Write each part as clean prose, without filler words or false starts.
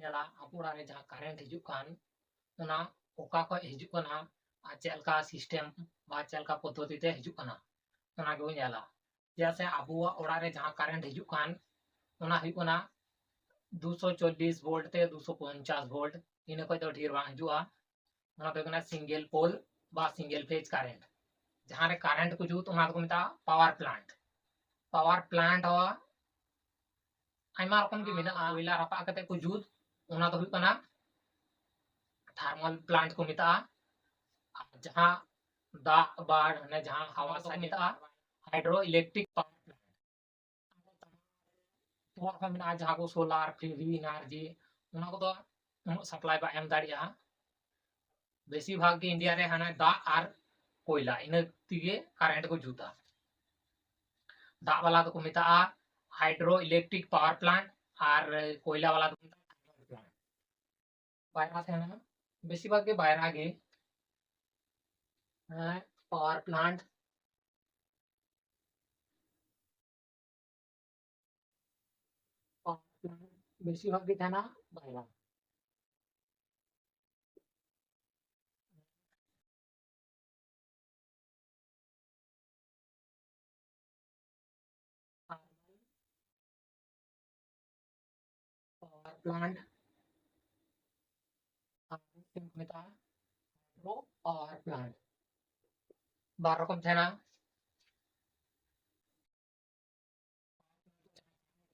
nyala apu ora re jaha current hijuk kan ona oka khoj hijuk kana ar chelka system ba chelka paddhoti te hijuk kana ona ge bon nyala cheda se abuwa ora re jaha current hijuk kan ona huyuk kana 240 volt te 250 volt ina khoj do dhir bang hijua ona do kana single pole ba single phase current jaha re current ko jut ona do meta power plant ho aima rokom ge mena koila rapa kate ko jut ona do huyuk kana thermal plant ko meta जहां दा बाढ़ ने जहां हवा से मिता hydro electric power plant तो में जहां को सोलार फ्री एनर्जी उना को तो सप्लाई बा एम दाड़िया बेसी भाग के इंडिया रे हाना दा आर कोयला इन तिगे करंट को जुता दा वाला तो को मिता हाइड्रो इलेक्ट्रिक पावर प्लांट और कोयला वाला तो मिता थर्मल प्लांट बायरा से ना बेसी भाग के बायरा गे पावर प्लांट बेसी भाग के थाना बायरा पावर प्लांट मिता हाइड्रो पावर प्लांट बार रकम थाना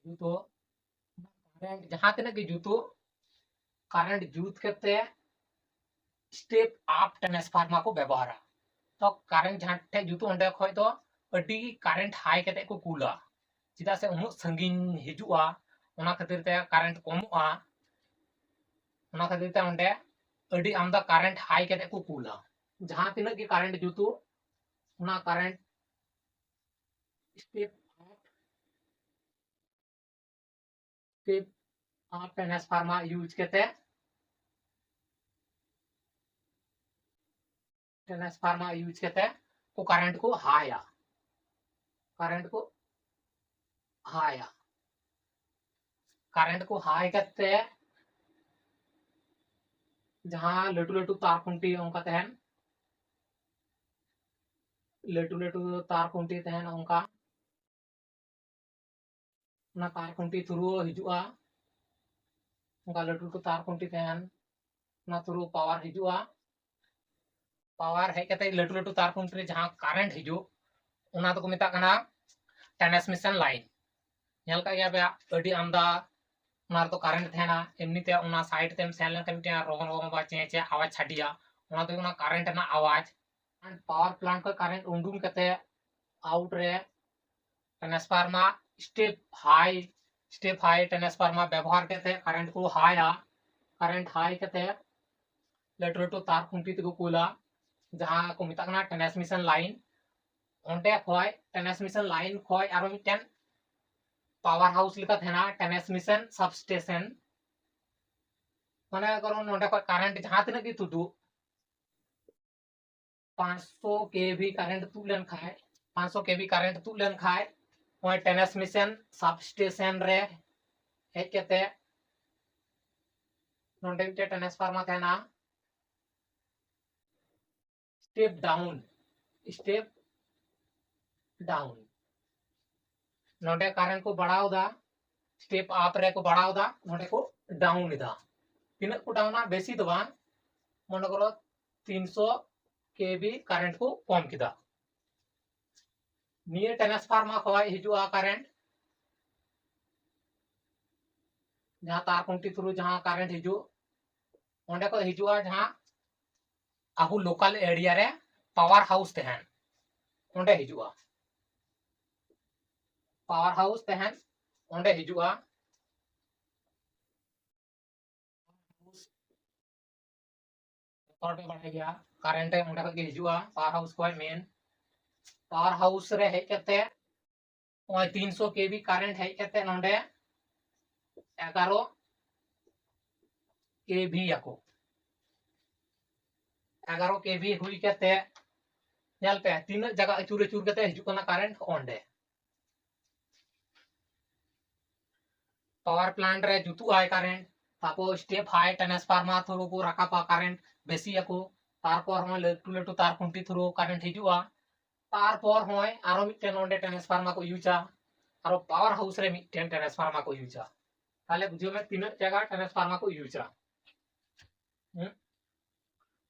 जुतो करंट जहां तक के जुतो करंट जूत करते स्टेप अप ट्रांसफार्मर को व्यवहार तो करंट जहां टे जुतो अंडे खय तो अडी करंट हाई कते को कूला चिदा से उनु संगीन हिजुआ ओना खातिर ते करंट कमुआ ओना खातिर ते अंडे अडी आमदा करंट हाई कते को कूला जहां तिना के करंट जुतो ओना current step up transformer use करते को करंट को हाया करंट को हाई करते जहां लटू लटू तार खुंटी उनका तहन लटू लटू तार खुंटी तहन उनका ना तार खुंटी थ्रू हिजुआ उनका लटू लटू तार खुंटी तहन ना थ्रू पावर हिजुआ पावर है कहते लटू लटू तार खुंटी जहां करंट हिजु उना तो को मिता कना ट्रांसमिशन लाइन नेल का गया बे अडी आमदा उना तो करंट थेना एमनी ते उना साइड तेम सेन लेन कमिटिया रोगन रोगन बा चे चे आवाज छाडिया उना तो उना करंट ना आवाज एंड पावर प्लांट का करंट उंडुम कते आउट रे ट्रांसफार्मर स्टेप हाई ट्रांसफार्मर व्यवहार करते करंट को हाई करते लटू लटू तार खुंटी ते को कोला जहां को मिता कना ट्रांसमिशन लाइन ओंटे खय ट्रांसमिशन लाइन खय आरो मिटेन पावर हाउस लिखा थेना ट्रांसमिशन सबस्टेशन माने करो नोंडे खय करंट जहां तने की तुदु 500 केवी करंट तुलन खाय 500 केवी करंट तुलन खाय ओय ट्रांसमिशन सबस्टेशन रे हे केते नोंडे मिटे ट्रांसफार्मर थेना स्टेप डाउन नोंडे करंट को बढ़ावदा स्टेप अप रे को बढ़ावदा नोंडे को डाउन इदा तिना को डाउना बेसी दो बांग मन करो 300 केवी करंट को कम किदा निये ट्रांसफार्मर खय हिजुआ करंट जहां तार खुंटी थ्रू जहां करंट हिजु ओंडे को हिजुआ जहां आहु लोकल एरिया रे पावर हाउस तहन ओंडे हिजुआ पावर हाउस तहन ओंडे हिजुआ और पे बढ़ गया करंट ओंडे को हिजुआ पावर हाउस को मेन पावर हाउस रे हे केते 300 केवी करंट है केते नोंडे 11 केवी याको 11 केवी हुई केते नेल पे तीन जगह अचूर अचूर केते हिजु कना करंट ओंडे पावर प्लांट रे जुतु आय करंट तारपर स्टेप हाई ट्रांसफार्मर थ्रू को राकापा कारेंट बेसी को तारपर होय लटू लटू तार खुंटी थ्रू कारेंट हिजुआ तारपर होय आरो मिटन ओंडे ट्रांसफार्मर को यूजा आरो पावर हाउस रे मिटन ट्रांसफार्मर को यूजा ताले बुझियो में तीन जगह ट्रांसफार्मर को यूजा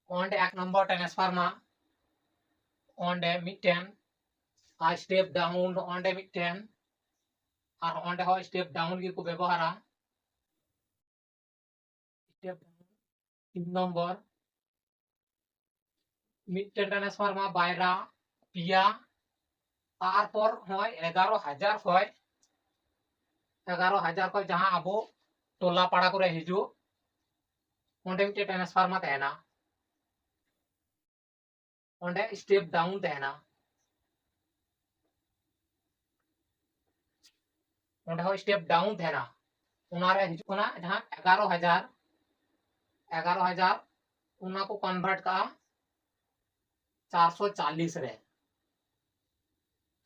ओंडे एक नंबर ट्रांसफार्मर ओंडे मिटन आ स्टेप डाउन ओंडे मिटन और ओंडे होय स्टेप डाउन की को व्यवहारा स्टेप तीन नंबर मिटन ट्रांसफार्मर बायरा पिया तारपर होय 11,000 होय 11,000 को जहां अबो टोला पाड़ा को हिजू ओंडे मिटन ट्रांसफार्मर तहना ओंडे स्टेप डाउन तहना ओंडे हो स्टेप डाउन तहना उनारे हिजू कना जहां 11,000 उना को कन्वर्ट का 440 रे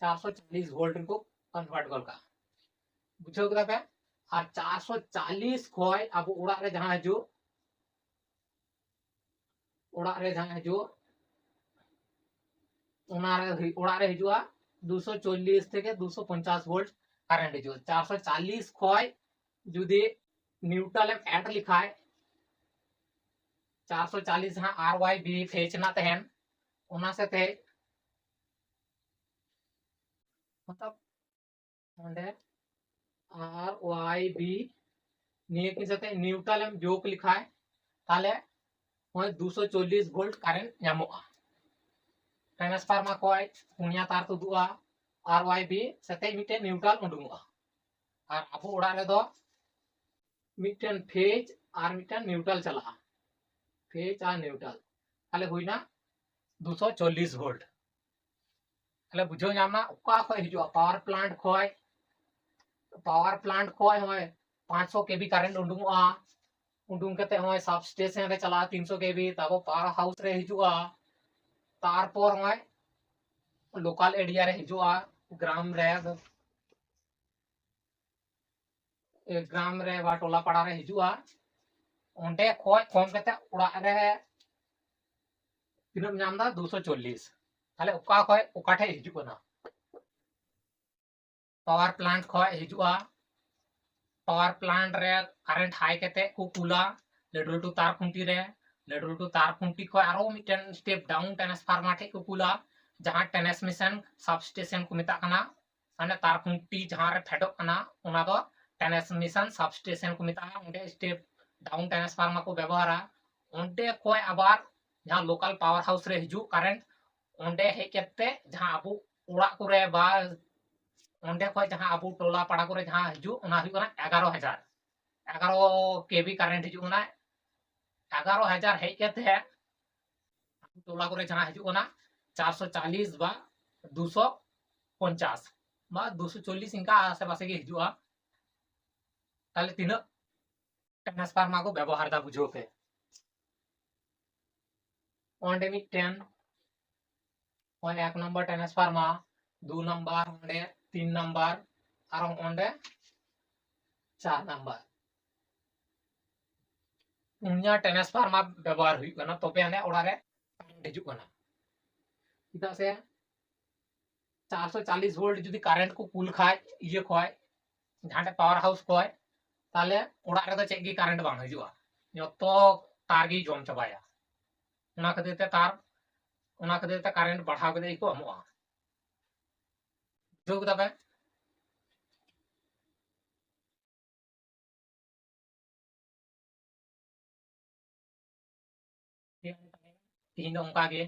440 वोल्ट को कन्वर्ट कर का बुझो कदा पे और 440 खोय अब उड़ा रे जहां हिजू उड़ा रे जहां हिजू उनारे उड़ा रे हिजुआ 240 থেকে 250 वोल्ट কারেন্ট হিজু 440 खोय যদি নিউট্রাল এম এড লিখায় 440 जहां आर वाई बी फेज ना तहन उना से ते मतलब ओंडे आर वाई बी निये की साथे न्यूट्रल एम जोक लिखाय ताले होय 240 वोल्ट कारेंट ᱧᱟᱢᱚᱜᱼᱟ ट्रांसफार्मर खोय पुनिया तार तुदुआ आर वाई बी साथे मिटे न्यूट्रल उडुंगआ और अबो उड़ा रे दो मिटन फेज और मिटन न्यूट्रल चला फेज और न्यूट्रल ताले हुइना 240 वोल्ट ताले बुझो ᱧᱟᱢना ओका खोय हिजुआ पावर प्लांट खोय होय 500 केवी कारेंट उडुंगआ उडुंग कते होय सब स्टेशन रे चला 300 केवी ताबो पावर हाउस रे हिजुआ तारपर होय लोकल एरिया रे हिजुआ ग्राम रे बा टोला पाड़ा रे हिजुआ ओंडे खोय कम कते उड़ा रे तिनम नामदा 240 ताले ओका खोय ओकाठे हिजुआ ना पावर प्लांट खोय हिजुआ पावर प्लांट रे करंट हाई कते को कुला लडू तार खुंटी रे लडू तार खुंटी खोय आरो मिटन स्टेप डाउन ट्रांसफार्मर ठे को कुला जहां ट्रांसमिशन सबस्टेशन को मेता कना माने तार खुंटी जहां रे फेडो कना उना दो ट्रांसमिशन सबस्टेशन को मेता ओंडे स्टेप डाउन ट्रांसफार्मर को व्यवहारा ओंडे खोय आबार जहां लोकल पावर हाउस रे हिजू करंट ओंडे हे केते जहां अबु उड़ा को रे बा ओंडे खोय जहां अबु टोला पाड़ा को रे जहां हिजू उना हुई कना 11,000 केवी करंट हिजू उना 11,000 हे केते टोला को रे जहां हिजू कना 440 बा 250 बा 240 इनका आसे पासे के हिजुआ ताले तीन ट्रांसफार्मर को व्यवहार दा बुझो पे ओंडे मिटन ओंडे 1 नंबर ट्रांसफार्मर 2 नंबर ओंडे 3 नंबर और ओंडे 4 नंबर पुनिया ट्रांसफार्मर व्यवहार हुई कना तोपे आने ओड़ा रे करंट हिजू कना किदा से 440 वोल्ट जुदी करंट को कुल खाय ये खोय जहां पावर हाउस खोय ताले ओड़ा रे तो चेक गी करंट बांग हिजुआ जतो तार गी जम चबाया उना खातिर ते करंट बढ़ाव कदे को अमुआ जो कदा तीन ओंका गे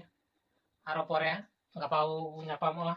आरो परे गापाव ᱧᱟᱯᱟᱢᱚᱜᱼᱟ